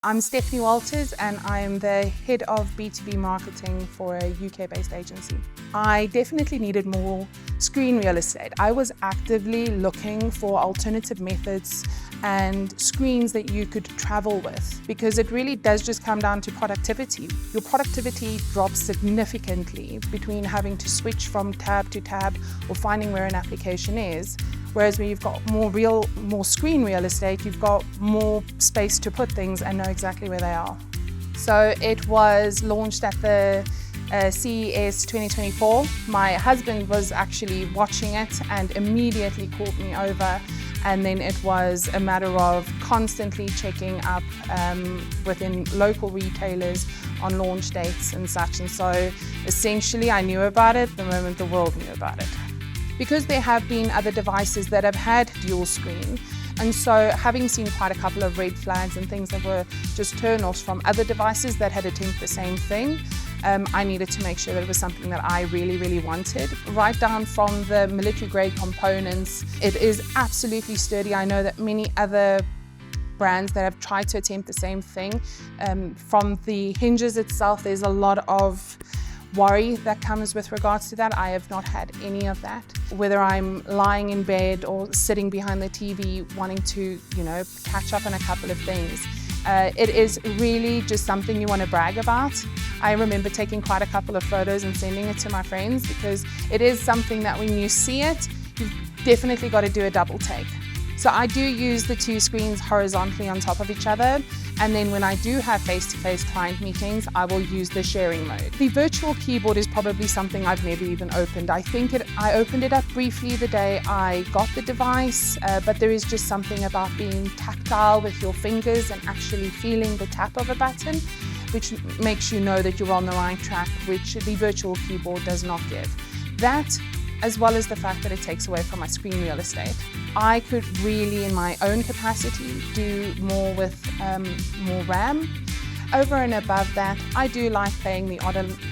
I'm Stephanie Walters and I am the head of B2B marketing for a UK-based agency. I definitely needed more screen real estate. I was actively looking for alternative methods and screens that you could travel with, because it really does just come down to productivity. Your productivity drops significantly between having to switch from tab to tab or finding where an application is. Whereas when you've got more screen real estate, you've got more space to put things and know exactly where they are. So it was launched at the CES 2024. My husband was actually watching it and immediately called me over, and then it was a matter of constantly checking up within local retailers on launch dates and such. And so essentially I knew about it the moment the world knew about it. Because there have been other devices that have had dual screen, and so having seen quite a couple of red flags and things that were just turn-offs from other devices that had attempted the same thing, I needed to make sure that it was something that I really wanted. Right down from the military-grade components, it is absolutely sturdy. I know that many other brands that have tried to attempt the same thing, from the hinges itself, there's a lot of worry that comes with regards to that. I have not had any of that. Whether I'm lying in bed or sitting behind the TV wanting to, catch up on a couple of things, it is really just something you want to brag about. I remember taking quite a couple of photos and sending it to my friends, because it is something that when you see it, you've definitely got to do a double take. So I do use the two screens horizontally on top of each other, and then when I do have face-to-face client meetings, I will use the sharing mode. The virtual keyboard is probably something I've never even opened. I opened it up briefly the day I got the device, but there is just something about being tactile with your fingers and actually feeling the tap of a button, which makes you know that you're on the right track, which the virtual keyboard does not give. That, as well as the fact that it takes away from my screen real estate. I could really, in my own capacity, do more with more RAM. Over and above that, I do like playing the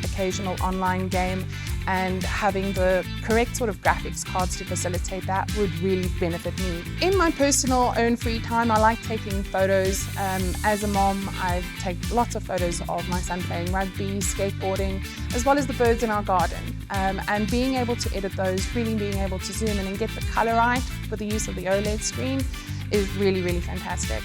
occasional online game, and having the correct sort of graphics cards to facilitate that would really benefit me. In my personal own free time, I like taking photos. As a mom, I take lots of photos of my son playing rugby, skateboarding, as well as the birds in our garden. And being able to edit those, really being able to zoom in and get the color right with the use of the OLED screen is really fantastic.